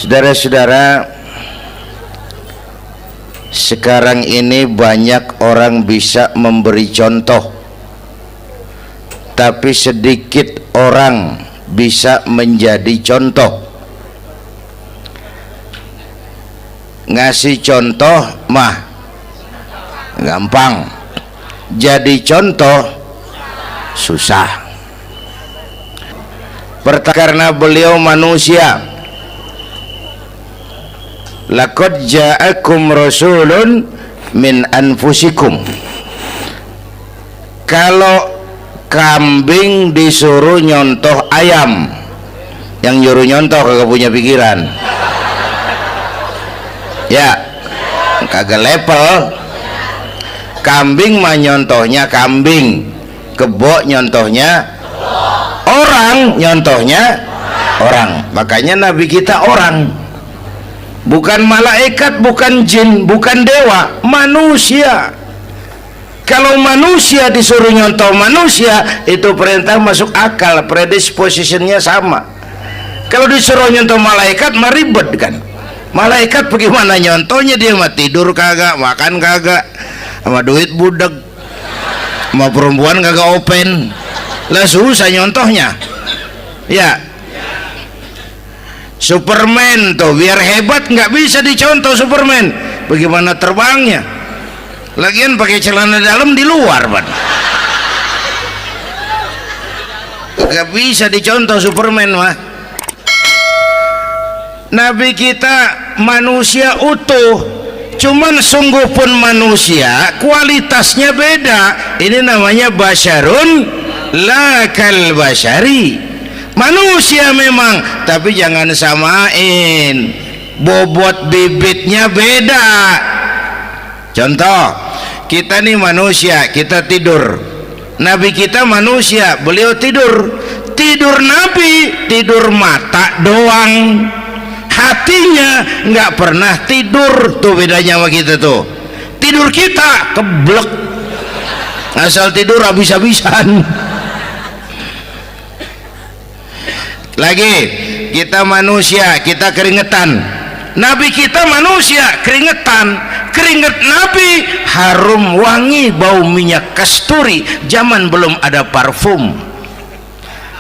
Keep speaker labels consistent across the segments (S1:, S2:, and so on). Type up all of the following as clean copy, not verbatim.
S1: Saudara-saudara, sekarang ini banyak orang bisa memberi contoh, tapi sedikit orang bisa menjadi contoh. Ngasih contoh mah gampang, jadi contoh susah. Karena beliau manusia. Laqad ja'akum rasulun min anfusikum. Kalau kambing disuruh nyontoh ayam, yang nyuruh nyontoh kagak punya pikiran, ya kagak level. Kambing mah nyontohnya kambing, kebo nyontohnya orang, nyontohnya orang. Makanya Nabi kita orang, bukan malaikat, bukan jin, bukan dewa, manusia. Kalau manusia disuruh nyontoh manusia, itu perintah masuk akal, predispositionnya sama. Kalau disuruh nyontoh malaikat mah ribet kan. Malaikat bagaimana nyontohnya, dia mah tidur kagak, makan kagak, sama duit budak, sama perempuan kagak open, lah susah nyontohnya. Ya, Superman tuh biar hebat nggak bisa dicontoh Superman, bagaimana terbangnya, lagian pakai celana dalam di luar ban, nggak bisa dicontoh Superman mah. Nabi kita manusia utuh, cuman sungguh pun manusia, kualitasnya beda. Ini namanya basyarun la kal basyari, manusia memang, tapi jangan samain, bobot bibitnya beda. Contoh, kita nih manusia, kita tidur. Nabi kita manusia, beliau tidur. Tidur Nabi, tidur mata doang, hatinya nggak pernah tidur. Tuh bedanya sama kita tuh. Tidur kita keblek, asal tidur habis-habisan. Lagi, kita manusia, kita keringetan. Nabi kita manusia, keringetan. Keringet Nabi harum wangi, bau minyak kasturi, zaman belum ada parfum.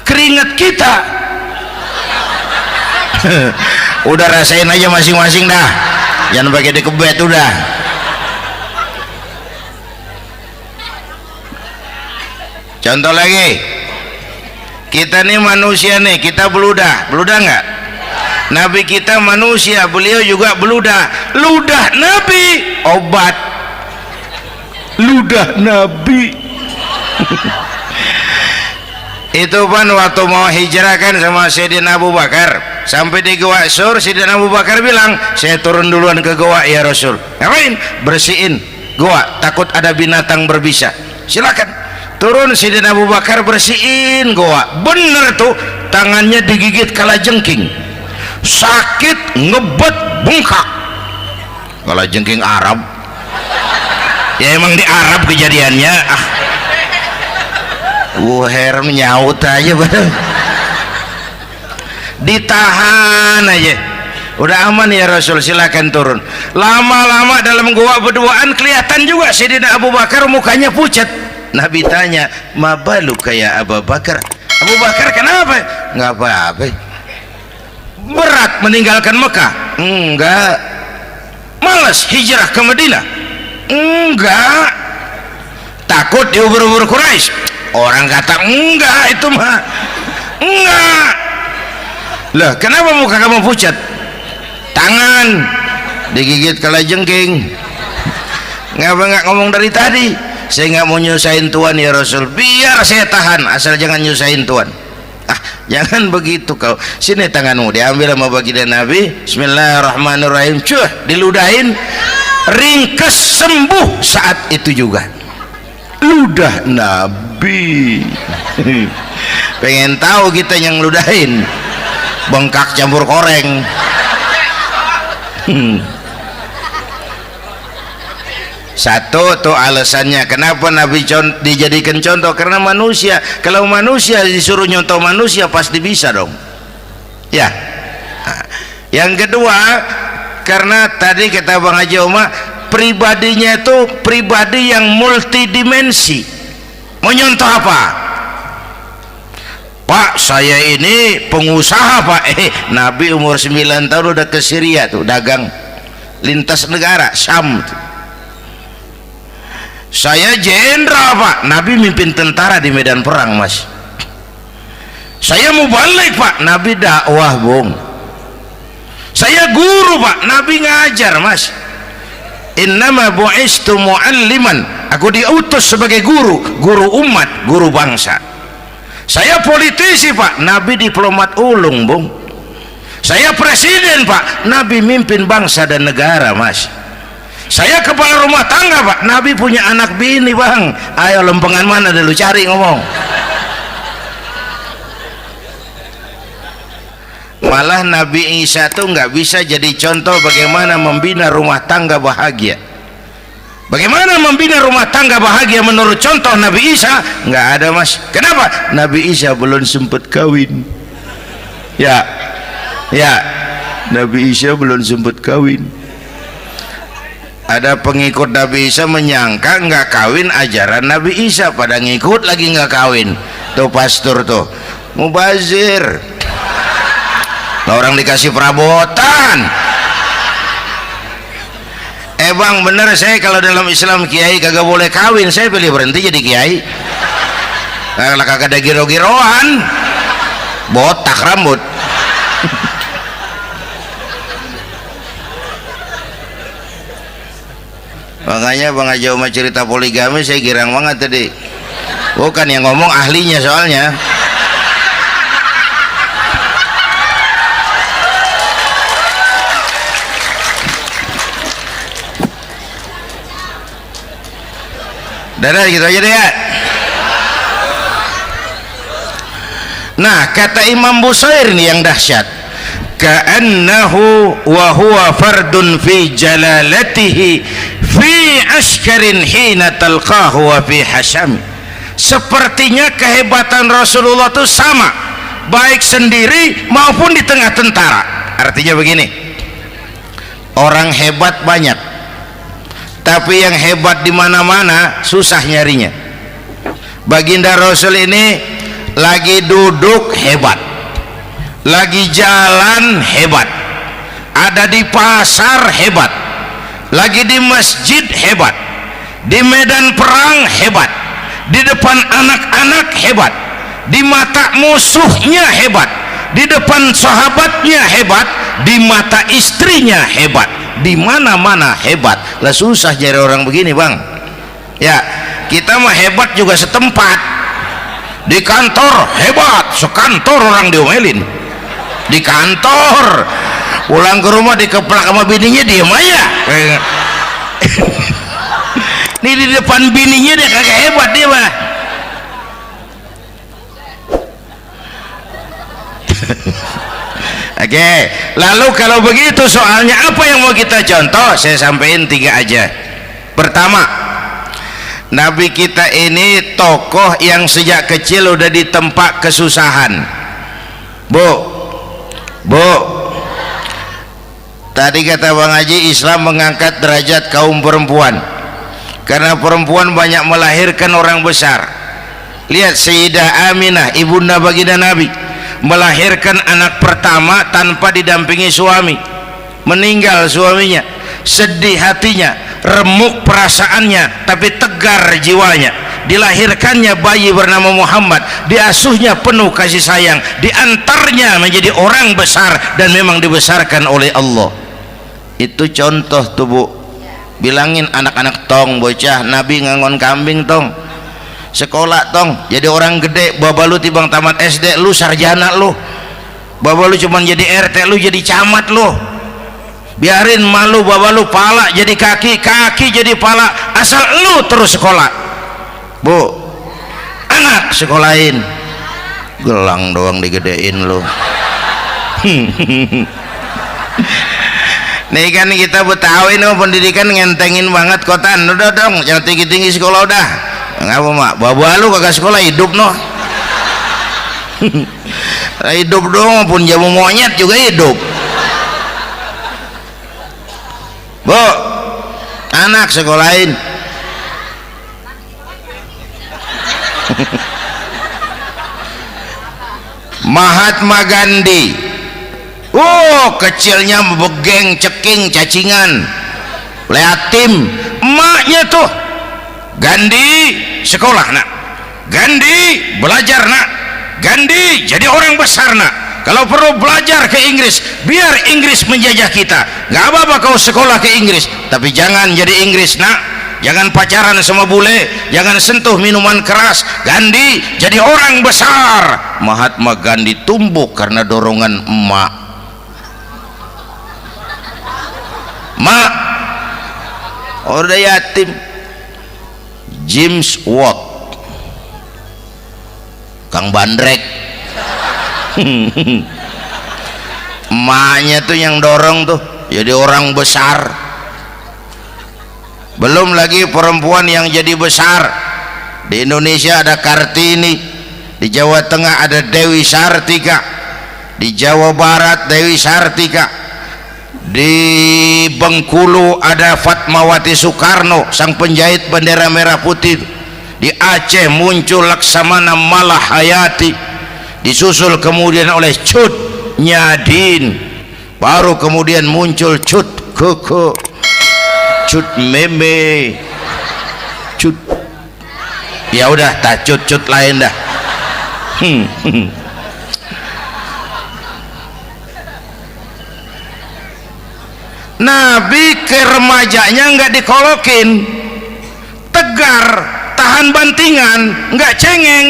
S1: Keringet kita udah rasain aja masing-masing dah, jangan pakai dikebet udah. Contoh lagi, kita nih manusia nih, kita beludah nggak? Nabi kita manusia, beliau juga beludah. Ludah Nabi obat, ludah Nabi itu kan waktu mau hijrah kan sama Sayyidina Abu Bakar, sampai di Gua Sur, Sayyidina Abu Bakar bilang, saya turun duluan ke gua ya Rasul. Ngapain? Bersihin gua, takut ada binatang berbisa. Silakan turun. Sayyidina Abu Bakar bersihin gua, bener tuh, tangannya digigit kalajengking, sakit, ngebet, bengkak. Kalajengking Arab ya, emang di Arab kejadiannya. Herm nyaut aja bener, ditahan aja, udah aman ya Rasul, silakan turun. Lama-lama dalam gua berduaan kelihatan juga Sayyidina Abu Bakar mukanya pucat. Nabi tanya, mabalu kayak Abu Bakar? Abu Bakar kenapa? Nggak apa-apa. Berat meninggalkan Mekah? Enggak. Malas hijrah ke Madinah? Enggak. Takut diubur-ubur Quraisy? Orang kata enggak, itu mah enggak. Lah kenapa muka kamu pucat? Tangan digigit kalajengking. Ngapa nggak ngomong dari tadi? Saya nggak mau nyusahin Tuhan ya Rasul, biar saya tahan, asal jangan nyusahin Tuhan. Jangan begitu kau. Sini tanganmu, diambil sama baginda Nabi. Bismillahirrahmanirrahim. Cuh, diludahin, ringkes, sembuh saat itu juga. Ludah Nabi. Pengen tahu kita yang ludahin, bengkak campur koreng. Satu tuh alasannya kenapa Nabi dijadikan contoh, karena manusia. Kalau manusia disuruh nyontoh manusia pasti bisa dong ya. Yang kedua, karena tadi kata Bang Haji Oma, pribadinya itu pribadi yang multidimensi. Mau nyontoh apa? Pak, saya ini pengusaha Pak. Nabi umur 9 tahun udah ke Syria tuh, dagang lintas negara, Syam tuh. Saya jenderal Pak, Nabi mimpin tentara di medan perang Mas. Saya mau balik Pak, Nabi dakwah Bung. Saya guru Pak, Nabi ngajar Mas. Innama bu'istu mu'alliman, aku diutus sebagai guru, guru umat, guru bangsa. Saya politisi Pak, Nabi diplomat ulung Bung. Saya presiden Pak, Nabi mimpin bangsa dan negara Mas. Saya kepala rumah tangga Pak, Nabi punya anak bini Bang. Ayo lempengan mana dulu cari ngomong. Malah Nabi Isa tuh nggak bisa jadi contoh bagaimana membina rumah tangga bahagia. Bagaimana membina rumah tangga bahagia menurut contoh Nabi Isa? Nggak ada Mas. Kenapa? Nabi Isa belum sempat kawin. Ya, Nabi Isa belum sempat kawin. Ada pengikut Nabi Isa menyangka nggak kawin ajaran Nabi Isa, pada ngikut lagi nggak kawin. Tuh pastor tuh mubazir. Nah, orang dikasih perabotan. Bang, bener saya kalau dalam Islam kiai kagak boleh kawin, saya pilih berhenti jadi kiai. Kalau kagak ada giro-giroan, botak rambut. Makanya Bang Haji Oma cerita poligami saya girang banget tadi. Bukan yang ngomong ahlinya soalnya. Dadah gitu aja deh ya. Nah, kata Imam Busair nih yang dahsyat, ka'annahu wa huwa fardun fi jalalatihi fi askarin hina talqahu wa fi hasham. Sepertinya kehebatan Rasulullah itu sama baik sendiri maupun di tengah tentara. Artinya begini, orang hebat banyak, tapi yang hebat di mana-mana susah nyarinya. Baginda Rasul ini lagi duduk hebat, lagi jalan hebat, ada di pasar hebat, lagi di masjid hebat, di medan perang hebat, di depan anak-anak hebat, di mata musuhnya hebat, di depan sahabatnya hebat, di mata istrinya hebat, di mana-mana hebat. Lah susah cari orang begini Bang. Ya, kita mah hebat juga setempat. Di kantor hebat, sekantor orang diomelin. Di kantor, pulang ke rumah dikeplak sama bininya diem aja. Nih di depan bininya dia kagak hebat dia mah. Oke, lalu kalau begitu soalnya apa yang mau kita contoh? Saya sampaikan 3 aja. Pertama, Nabi kita ini tokoh yang sejak kecil udah ditempa kesusahan. Bu, tadi kata Bang Haji, Islam mengangkat derajat kaum perempuan karena perempuan banyak melahirkan orang besar. Lihat Sayyidah Aminah, ibunda baginda Nabi, melahirkan anak pertama tanpa didampingi suami. Meninggal suaminya, sedih hatinya, remuk perasaannya, tapi tegar jiwanya. Dilahirkannya bayi bernama Muhammad, diasuhnya penuh kasih sayang, diantarnya menjadi orang besar dan memang dibesarkan oleh Allah. Itu contoh tuh Bu. Bilangin anak-anak tong, bocah Nabi ngangon kambing tong, sekolah tong, jadi orang gede. Baba lu tibang tamat SD, lu sarjana lu. Baba lu cuman jadi RT, lu jadi camat lu. Biarin malu baba lu pala jadi kaki, kaki jadi pala, asal lu terus sekolah. Bu, anak sekolahin, gelang doang digedein lu. Nih kan kita Betawi nih pendidikan ngentengin banget kotaan. Udah dong, jangan tinggi-tinggi sekolah udah. Ngapa mak? Baba lu kagak sekolah hidup noh. Hidup dong, pun jamu monyet juga hidup. Bu, anak sekolahin. Mahatma Gandhi, kecilnya begeng, ceking, cacingan, leatim. Emaknya tuh, Gandhi sekolah nak, Gandhi belajar nak, Gandhi jadi orang besar nak. Kalau perlu belajar ke Inggris, biar Inggris menjajah kita. Gak apa-apa kau sekolah ke Inggris, tapi jangan jadi Inggris nak. Jangan pacaran sama bule, jangan sentuh minuman keras. Gandhi jadi orang besar. Mahatma Gandhi tumbuh karena dorongan emak. Mak, udah yatim. James Watt, Kang Bandrek. Emaknya tuh yang dorong tuh jadi orang besar. Belum lagi perempuan yang jadi besar. Di Indonesia ada Kartini, di Jawa Tengah ada Dewi Sartika, di Jawa Barat Dewi Sartika, di Bengkulu ada Fatmawati Soekarno, sang penjahit bendera merah putih. Di Aceh muncul Laksamana Malahayati, disusul kemudian oleh Cut Nyadin, baru kemudian muncul Cut Koko, Cut Meme, Cut, ya udah tak cut lain dah. Nabi ke remajanya nggak dikolokin, tegar, tahan bantingan, nggak cengeng.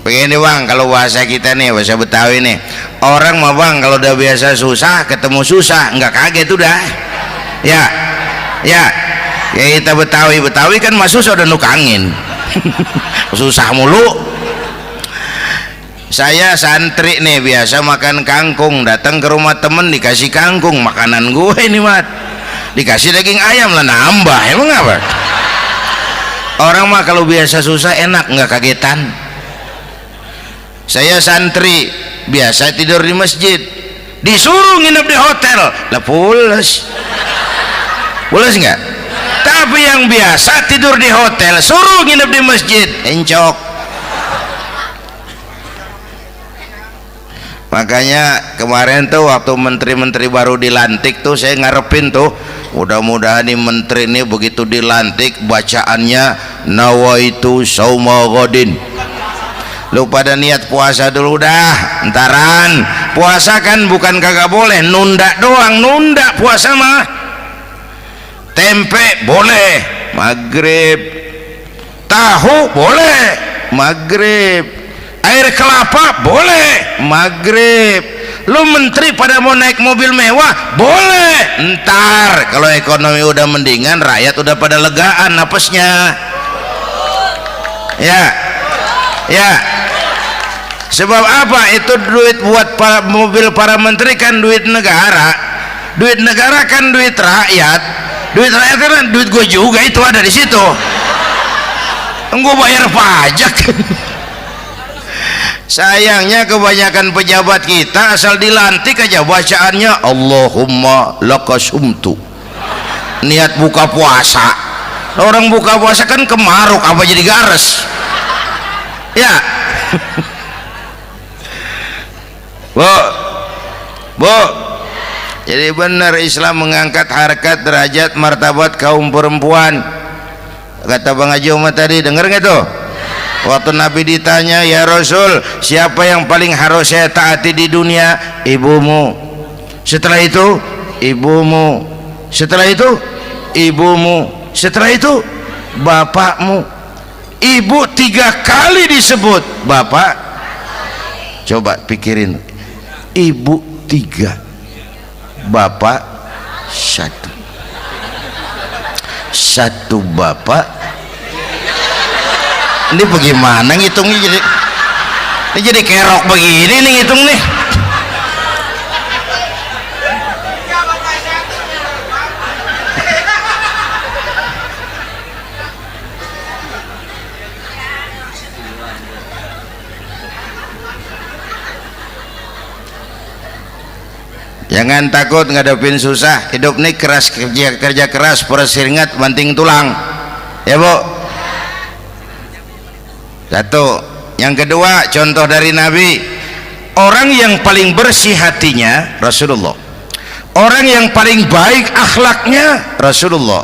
S1: Begini bang, kalau bahasa kita nih, bahasa Betawi nih, orang mah bang kalau udah biasa susah ketemu susah nggak kaget udah. Ya kita Betawi kan masuk sudah nukangin. Susah mulu. Saya santri nih biasa makan kangkung, datang ke rumah temen dikasih kangkung, makanan gue ini mat, dikasih daging ayam lah nambah. Emang apa? Orang mah kalau biasa susah enak nggak kagetan. Saya santri biasa tidur di masjid, disuruh nginep di hotel lah pules nggak? Tapi yang biasa tidur di hotel suruh nginep di masjid encok. Makanya kemarin tuh waktu menteri-menteri baru dilantik tuh saya ngarepin tuh, mudah-mudahan nih menteri ini begitu dilantik bacaannya nawaitu sauma ghadin. Lu pada niat puasa dulu dah, entaran. Puasa kan bukan kagak boleh, nunda doang, nunda puasa mah. Tempe boleh maghrib, tahu boleh maghrib, air kelapa boleh maghrib. Lu menteri pada mau naik mobil mewah boleh, ntar kalau ekonomi udah mendingan, rakyat udah pada legaan napasnya. Ya sebab apa? Itu duit buat mobil para menteri kan duit negara. Duit negara kan duit rakyat. Duit rakyat kan duit gue juga, itu ada di situ. Gue bayar pajak. Sayangnya kebanyakan pejabat kita asal dilantik aja bacaannya Allahumma lakasumtu, niat buka puasa. Orang buka puasa kan kemaruk, apa jadi gares ya. Bu, jadi benar Islam mengangkat harkat, derajat, martabat kaum perempuan. Kata Bang Haji Umar tadi, dengar nggak tuh? Waktu Nabi ditanya, ya Rasul, siapa yang paling harus saya taati di dunia? Ibumu. Setelah itu ibumu. Setelah itu ibumu. Setelah itu bapakmu. Ibu 3 kali disebut, bapak coba pikirin, ibu 3, bapak 1 bapak. Ini bagaimana ngitungnya? Jadi kerok begini nih ngitung nih. Jangan takut ngadepin susah. Hidup nih keras, kerja keras, perseringat banting tulang. Ya Bu. Satu. Yang kedua, contoh dari Nabi, orang yang paling bersih hatinya Rasulullah, orang yang paling baik akhlaknya Rasulullah,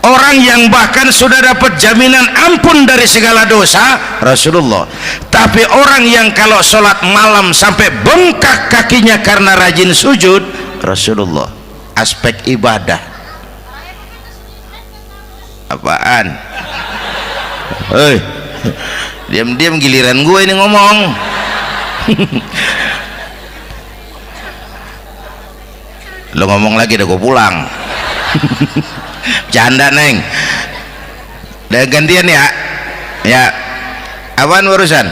S1: orang yang bahkan sudah dapat jaminan ampun dari segala dosa Rasulullah. Tapi orang yang kalau sholat malam sampai bengkak kakinya karena rajin sujud Rasulullah. Aspek ibadah apaan? Hei, diam-diam giliran gue ini ngomong. Lo ngomong lagi udah gue pulang. Canda neng. Udah gantian ya. Ya. Apaan urusan?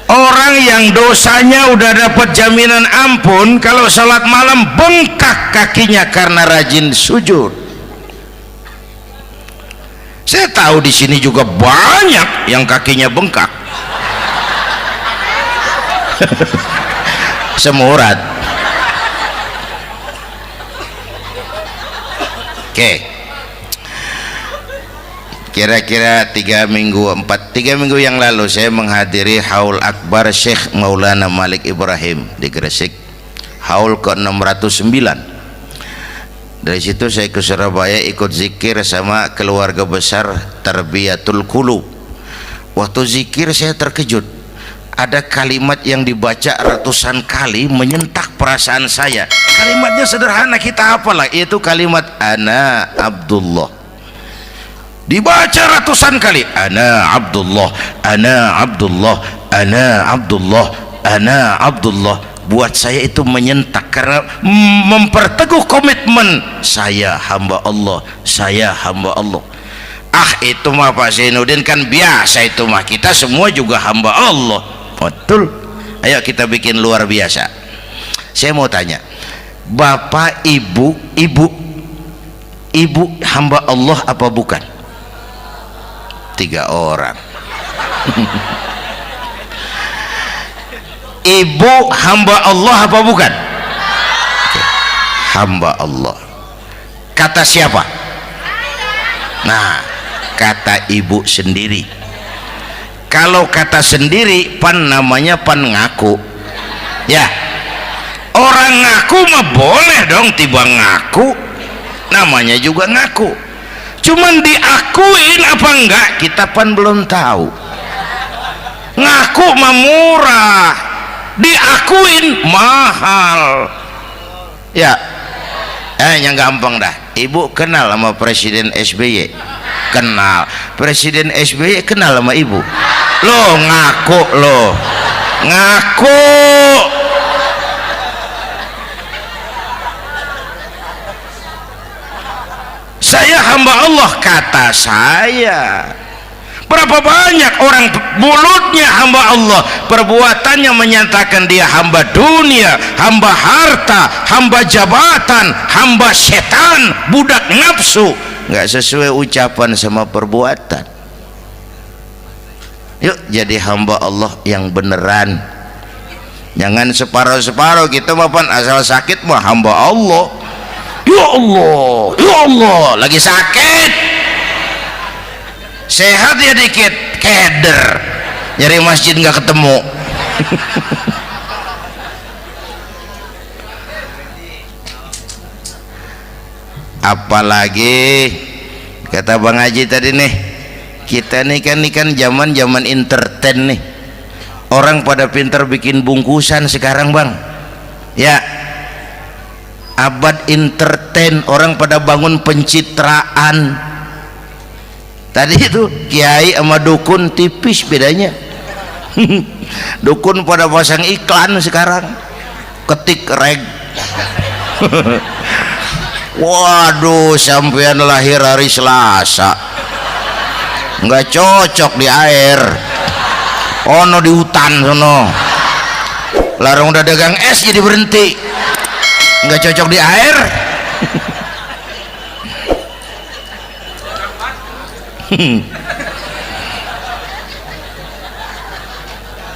S1: Orang yang dosanya udah dapat jaminan ampun, kalau sholat malam bengkak kakinya karena rajin sujud. Saya tahu di sini juga banyak yang kakinya bengkak. Semurat. Oke. Kira-kira 3 minggu yang lalu saya menghadiri haul akbar Syekh Maulana Malik Ibrahim di Gresik, haul ke 609. Dari situ saya ke Surabaya ikut zikir sama keluarga besar Tarbiyatul Qulub. Waktu zikir saya terkejut, ada kalimat yang dibaca ratusan kali menyentak perasaan saya. Kalimatnya sederhana, kita hafalah, yaitu kalimat ana Abdullah. Dibaca ratusan kali, ana Abdullah, ana Abdullah, ana Abdullah, ana Abdullah. Buat saya itu menyentak karena memperteguh komitmen saya hamba Allah, saya hamba Allah. Itu mah Pak Zainuddin kan biasa, itu mah kita semua juga hamba Allah. Betul. Ayo kita bikin luar biasa. Saya mau tanya, Bapak Ibu hamba Allah apa bukan? 3 orang. Ibu hamba Allah apa bukan? Oke. Hamba Allah. Kata siapa? Nah, kata ibu sendiri. Kalau kata sendiri pan namanya pan ngaku. Ya. Orang ngaku mah boleh dong, tiba ngaku. Namanya juga ngaku. Cuman diakuin apa enggak kita pan belum tahu. Ngaku mah murah, diakuin mahal. Ya, yang gampang dah. Ibu kenal sama Presiden SBY? Kenal. Presiden SBY kenal sama ibu? Lo ngaku lo, ngaku. Saya hamba Allah, kata saya. Berapa banyak orang mulutnya hamba Allah, perbuatannya menyatakan dia hamba dunia, hamba harta, hamba jabatan, hamba setan, budak nafsu. Nggak sesuai ucapan sama perbuatan. Yuk jadi hamba Allah yang beneran. Jangan separuh-separuh. Kita mapan asal sakit mah hamba Allah. Ya Allah, ya Allah, lagi sakit, sehat ya dikit, keder, nyari masjid nggak ketemu. Apalagi kata Bang Haji tadi nih, kita nih kan zaman entertain nih, orang pada pintar bikin bungkusan sekarang Bang, ya. Abad entertain, orang pada bangun pencitraan. Tadi itu kiai sama dukun tipis bedanya. Dukun pada pasang iklan sekarang, ketik reg. Waduh, sampean lahir hari Selasa, nggak cocok di air, ono di hutan sono. Larang udah dagang es jadi berhenti, nggak cocok di air.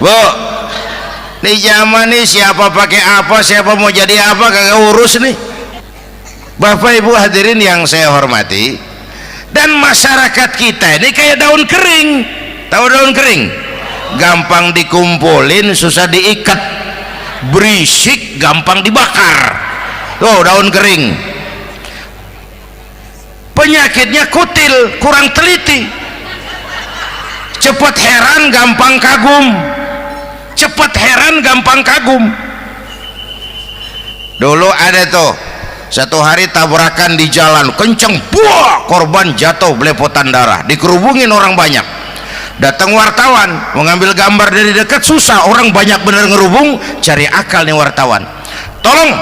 S1: Bu, Di zaman ini siapa pakai apa, siapa mau jadi apa, kagak urus nih. Bapak Ibu hadirin yang saya hormati, dan masyarakat kita ini kayak daun kering. Tahu daun kering? Gampang dikumpulin, susah diikat, berisik, gampang dibakar. Tuh daun kering. Penyakitnya kutil, kurang teliti, cepat heran, gampang kagum. Cepat heran, gampang kagum. Dulu ada tuh satu hari tabrakan di jalan kenceng, buah, korban jatuh belepotan darah, dikerubungin orang banyak. Datang wartawan mengambil gambar dari dekat, susah, orang banyak bener ngerubung. Cari akal nih wartawan, tolong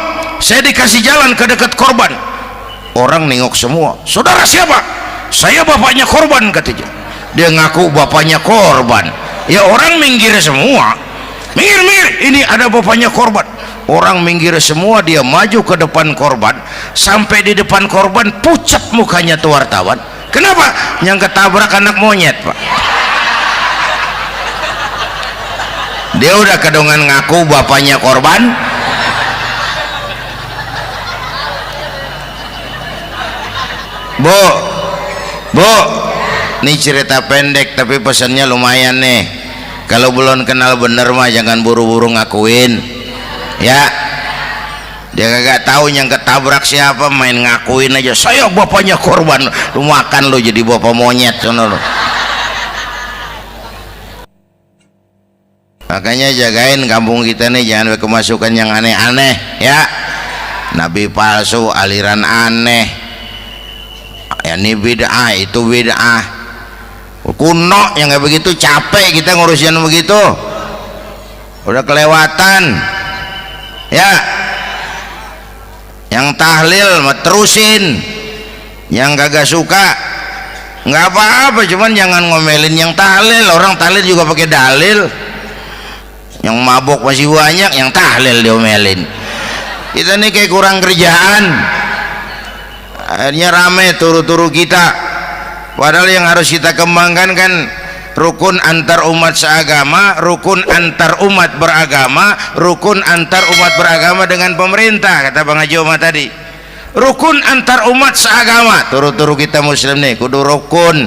S1: saya dikasih jalan ke dekat korban. Orang nengok semua, saudara siapa? Saya bapaknya korban, katanya. Dia ngaku bapaknya korban. Ya orang minggir semua, minggir, ini ada bapaknya korban. Orang minggir semua, dia maju ke depan korban. Sampai di depan korban pucat mukanya tuh wartawan. Kenapa? Yang ketabrak anak monyet, Pak. Dia udah kedongan ngaku bapaknya korban. Bu, ini cerita pendek tapi pesannya lumayan nih. Kalau belum kenal bener mah jangan buru-buru ngakuin, ya. Dia kagak tahu yang ketabrak siapa, main ngakuin aja, saya bapaknya korban. Lu makan lu jadi bapak monyet sono lu. Makanya jagain kampung kita nih, jangan kemasukan yang aneh-aneh, ya. Nabi palsu, aliran aneh, ya ini bid'ah, itu bid'ah kuno yang kayak begitu. Capek kita ngurusin begitu, udah kelewatan, ya. Yang tahlil terusin, yang kagak suka nggak apa-apa, cuman jangan ngomelin yang tahlil. Orang tahlil juga pakai dalil. Yang mabok masih banyak, yang tahlil diomelin. Kita nih kayak kurang kerjaan, akhirnya rame turu-turu kita. Padahal yang harus kita kembangkan kan rukun antar umat seagama, rukun antar umat beragama, rukun antar umat beragama dengan pemerintah, kata Bang Haji Omar tadi. Rukun antar umat seagama, turu-turu kita muslim nih kudu rukun.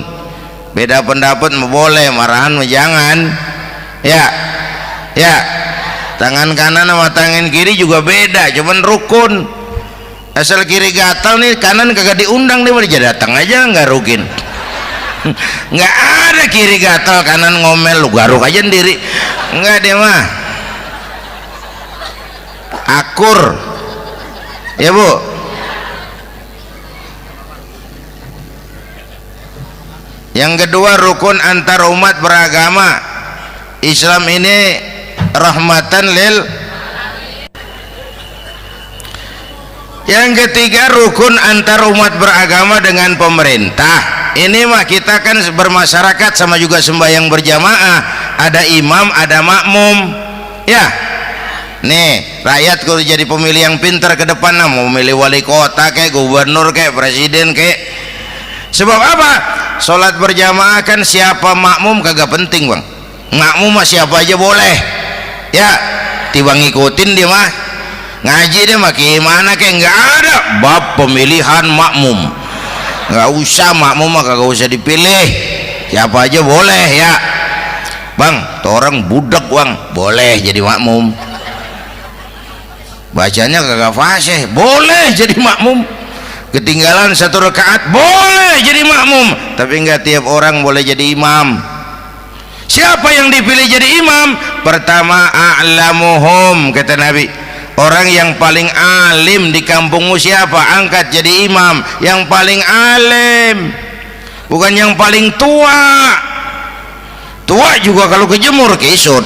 S1: Beda pendapat boleh, marahan jangan, ya. Tangan kanan sama tangan kiri juga beda, cuman rukun. Asal kiri gatal nih, kanan kagak diundang, dia datang aja nggak rukin. Nggak ada kiri gatal kanan ngomel, lu garuk aja sendiri, nggak dia mah akur, ya Bu. Yang kedua rukun antar umat beragama. Islam ini rahmatan lil. Yang ketiga rukun antar umat beragama dengan pemerintah. Ini mah kita kan bermasyarakat sama juga sembahyang berjamaah, ada imam ada makmum, ya. Nih rakyat kalau jadi pemilih yang pintar ke depan, mau memilih wali kota kayak gubernur kayak presiden kayak. Sebab apa? Sholat berjamaah kan siapa makmum kagak penting, Bang. Makmum mah siapa aja boleh, ya. Tiba ngikutin dia mah, ngaji dia mah gimana kayak nggak ada bab pemilihan makmum. Nggak usah, makmum mah kagak usah dipilih, siapa aja boleh, ya. Bang, tuh orang budak, Bang, boleh jadi makmum. Bacanya kagak fasih, boleh jadi makmum. Ketinggalan satu rakaat, boleh jadi makmum. Tapi nggak tiap orang boleh jadi imam. Siapa yang dipilih jadi imam? Pertama a'lamuhum, kata Nabi. Orang yang paling alim di kampungmu siapa? Angkat jadi imam. Yang paling alim, bukan yang paling tua. Tua juga kalau kejemur kisut.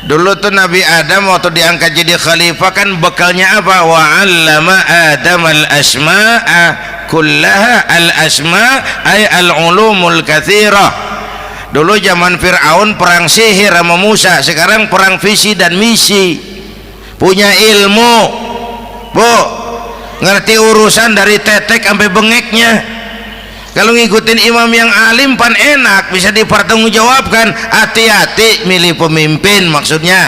S1: Dulu tuh Nabi Adam waktu diangkat jadi khalifah kan bekalnya apa? Wa 'allama Adam al-asma'a kullaha. Al-asma' ay al-ulumul katsirah. Dulu zaman Fir'aun perang sihir sama Musa, sekarang perang visi dan misi. Punya ilmu, Bu, ngerti urusan dari tetek sampai bengeknya. Kalau ngikutin imam yang alim pan enak, bisa dipertanggungjawabkan. Hati-hati milih pemimpin, maksudnya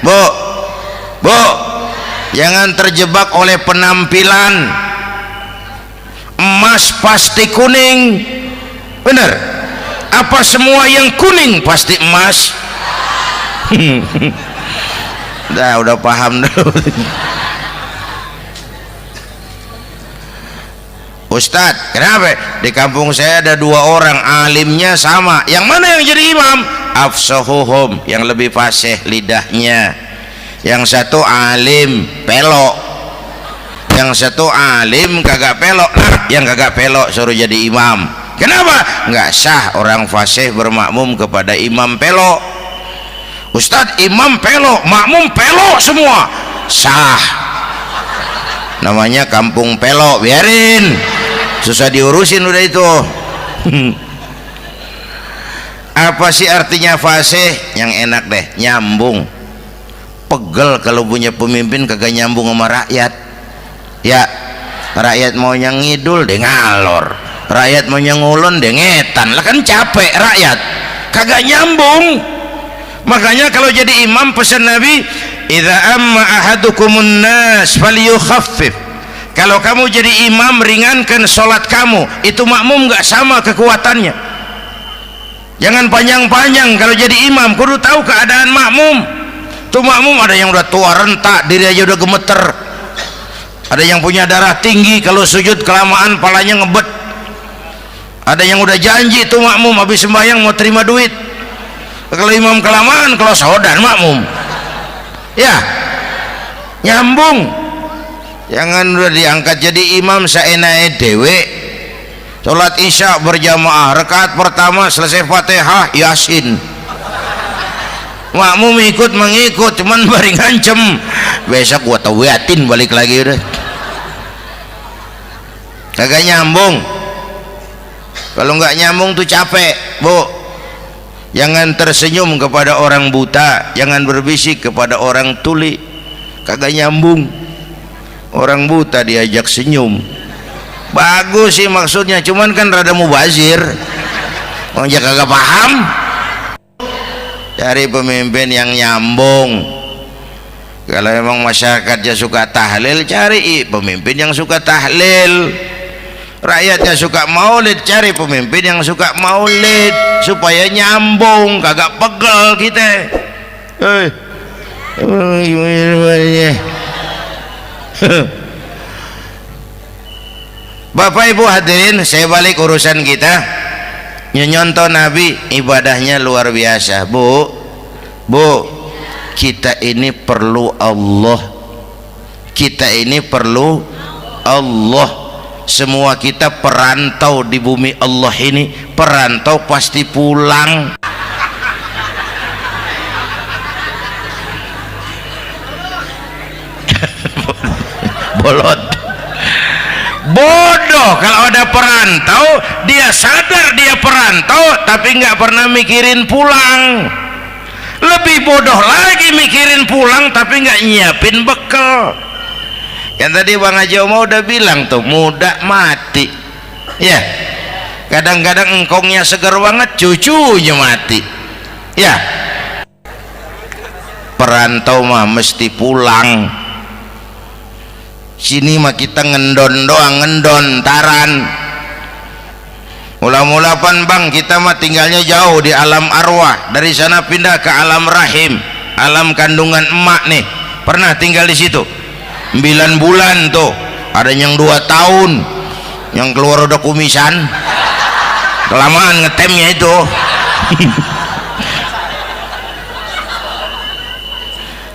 S1: bu, jangan terjebak oleh penampilan. Emas pasti kuning, bener? Apa semua yang kuning pasti emas? Udah paham dulu. Ustadz, kenapa? Di kampung saya ada 2 orang alimnya sama. Yang mana yang jadi imam? Afsahuhum, yang lebih fasih lidahnya. Yang satu alim pelok, yang satu alim kagak pelok. Nah, yang kagak pelok suruh jadi imam. Kenapa? Nggak sah orang fasih bermakmum kepada imam pelok. Ustadz, imam pelok, makmum pelok semua. Sah. Namanya kampung pelok, biarin. Susah diurusin udah itu. Apa sih artinya fasih? Yang enak deh, nyambung. Pegel kalau punya pemimpin kagak nyambung sama rakyat. Ya, rakyat mau yang ngidul deh ngalor, rakyat mau yang ngulon deh ngetan. Lah kan capek rakyat, kagak nyambung. Makanya kalau jadi imam pesan Nabi, idza amma ahadukumun nas falyukhaffif. Kalau kamu jadi imam, ringankan sholat kamu. Itu makmum nggak sama kekuatannya. Jangan panjang-panjang kalau jadi imam, kudu tahu keadaan makmum. Tuh makmum ada yang udah tua rentak, diri aja udah gemeter. Ada yang punya darah tinggi, kalau sujud kelamaan palanya ngebet. Ada yang udah janji tuh makmum habis sembahyang mau terima duit. Kalau imam kelamaan, kalau sodan makmum. Ya, nyambung. Jangan udah diangkat jadi imam saenake dewe. Salat isya berjamaah, rakaat pertama selesai Fatihah Yasin. Makmum ikut mengikut, cuman bari ngancem. Besok gua tawiatin balik lagi udah. Kagak nyambung. Kalau nggak nyambung tuh capek, Bu. Jangan tersenyum kepada orang buta, jangan berbisik kepada orang tuli. Kagak nyambung. Orang buta diajak senyum, bagus sih maksudnya, cuman kan rada mubazir. Orang kagak paham. Cari pemimpin yang nyambung. Kalau emang masyarakatnya suka tahlil, cari pemimpin yang suka tahlil. Rakyatnya suka maulid, cari pemimpin yang suka maulid, supaya nyambung, kagak pegel kita. Bapak Ibu hadirin, saya balik urusan kita. Nyontoh Nabi ibadahnya luar biasa. Bu, kita ini perlu Allah. Kita ini perlu Allah. Semua kita perantau di bumi Allah ini. Perantau pasti pulang. Bolot, bodoh kalau ada perantau. Dia sadar dia perantau tapi nggak pernah mikirin pulang. Lebih bodoh lagi mikirin pulang tapi nggak nyiapin bekal. Yang tadi Bang Haji Omah udah bilang tuh, muda mati ya. Kadang-kadang engkongnya segar banget, cucunya mati ya. Perantau mah mesti pulang. Sini mah kita ngendon doang, ngendon taran. Mula-mula pan Bang, kita mah tinggalnya jauh di alam arwah. Dari sana pindah ke alam rahim, alam kandungan emak nih. Pernah tinggal di situ 9 bulan tuh. Ada yang 2 tahun, yang keluar udah kumisan. Kelamaan ngetemnya itu.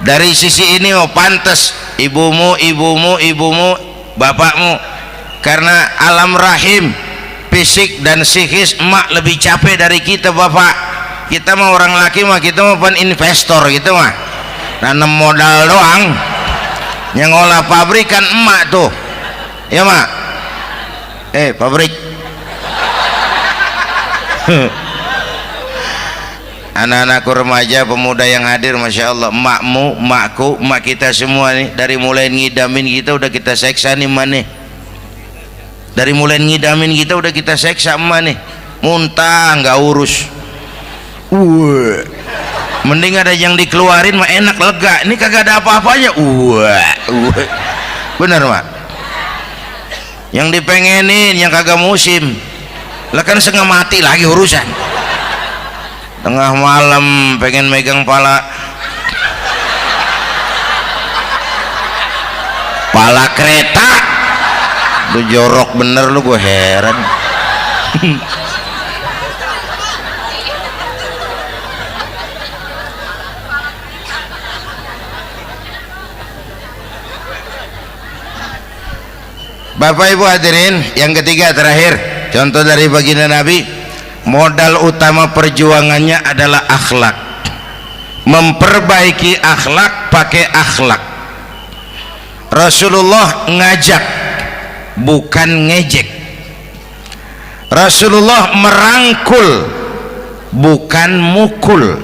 S1: Dari sisi ini mau pantas ibumu, bapakmu, karena alam rahim, fisik dan psikis emak lebih capek dari kita bapak. Kita mah orang laki mah, kita mah pan investor gitu mah, nanam modal doang. Yang ngolah pabrikan emak tuh ya mak. Pabrik. Anak-anakku remaja, pemuda yang hadir, Masya Allah, emakmu, emakku, emak kita semua nih, dari mulai ngidamin kita udah kita seksa nih mana. Dari mulai ngidamin kita udah kita seksa emak nih, muntah nggak urus. Mending ada yang dikeluarin mah enak, lega. Ini kagak ada apa-apanya. Bener mak. Yang dipengenin yang kagak musim, lah kan setengah mati lagi urusan. Tengah malam pengen megang pala kereta, lu jorok bener lu, gue heran. Bapak Ibu hadirin, yang ketiga terakhir, contoh dari baginda Nabi, modal utama perjuangannya adalah akhlak. Memperbaiki akhlak, pakai akhlak. Rasulullah ngajak, bukan ngejek. Rasulullah merangkul, bukan mukul.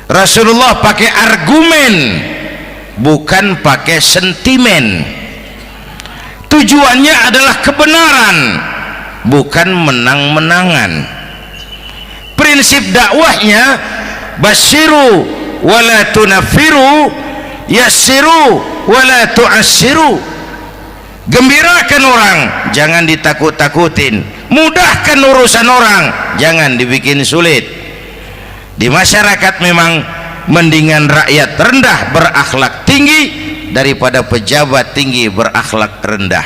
S1: Rasulullah pakai argumen, bukan pakai sentimen. Tujuannya adalah kebenaran, bukan menang-menangan. Prinsip dakwahnya basyiru wala tunafiru, yassiru wala tu'assiru. Gembirakan orang, jangan ditakut-takutin. Mudahkan urusan orang, jangan dibikin sulit. Di masyarakat memang mendingan rakyat rendah berakhlak tinggi daripada pejabat tinggi berakhlak rendah.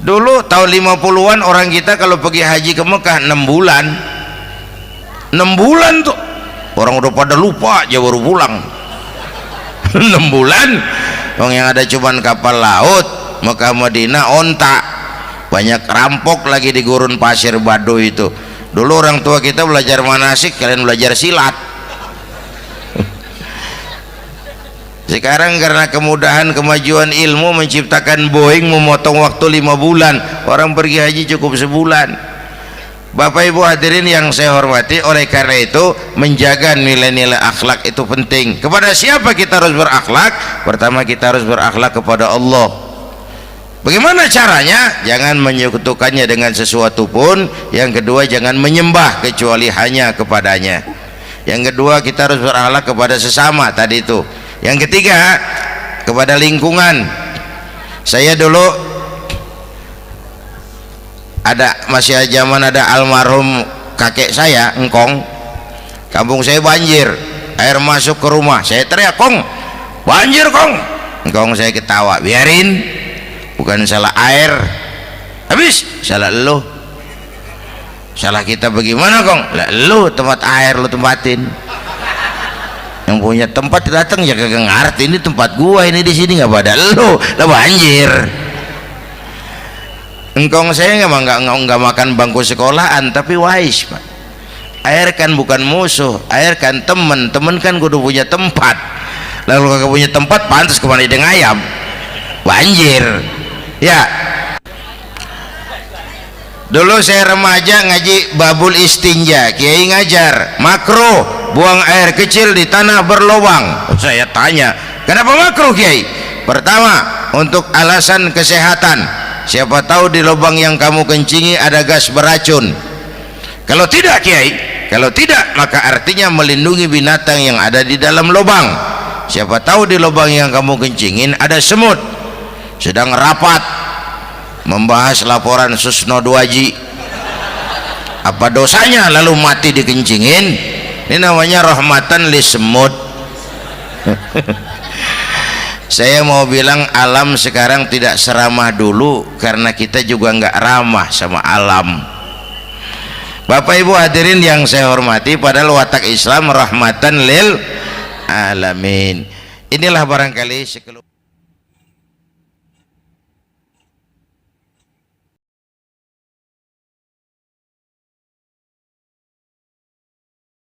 S1: Dulu tahun 50-an orang kita kalau pergi haji ke Mekah 6 bulan. 6 bulan tuh orang udah pada lupa aja baru pulang. 6 bulan orang yang ada cuman kapal laut, Mekah Madinah onta, banyak rampok lagi di gurun pasir Baduy itu. Dulu orang tua kita belajar manasik, kalian belajar silat. Sekarang karena kemudahan kemajuan ilmu menciptakan Boeing memotong waktu 5 bulan, orang pergi haji cukup sebulan. Bapak Ibu hadirin yang saya hormati, oleh karena itu menjaga nilai-nilai akhlak itu penting. Kepada siapa kita harus berakhlak? Pertama, kita harus berakhlak kepada Allah. Bagaimana caranya? Jangan menyekutukannya dengan sesuatu pun. Yang kedua, jangan menyembah kecuali hanya kepadanya. Yang kedua, kita harus berakhlak kepada sesama tadi itu. Yang ketiga, kepada lingkungan. Saya dulu masih zaman ada almarhum kakek saya, engkong. Kampung saya banjir, air masuk ke rumah. Saya teriak, "Kong, banjir, Kong." Engkong saya ketawa, "Biarin, bukan salah air." Habis, salah lo. Salah kita bagaimana, Kong? Lah lo tempat air lo tempatin. Yang punya tempat datang ya kagak ngerti, ini tempat gua, ini di sini nggak pada lo, lah banjir. Engkong saya nggak makan bangku sekolahan, tapi wise pak. Air kan bukan musuh, air kan temen kan kudu punya tempat. Lalu kagak punya tempat, pantas kemana dengan ayam, banjir. Ya, dulu saya remaja ngaji babul istinja, kiai ngajar makruh buang air kecil di tanah berlubang. Saya tanya, kenapa makruh kiai? Pertama, untuk alasan kesehatan, siapa tahu di lubang yang kamu kencingi ada gas beracun. Kalau tidak kiai, kalau tidak maka artinya melindungi binatang yang ada di dalam lubang. Siapa tahu di lubang yang kamu kencingin ada semut sedang rapat membahas laporan Susno 2Ji. Apa dosanya lalu mati dikencingin? Ini namanya rahmatan li semut. Saya mau bilang alam sekarang tidak seramah dulu karena kita juga nggak ramah sama alam. Bapak Ibu hadirin yang saya hormati, padahal watak Islam rahmatan lil alamin. Inilah barangkali sekelumit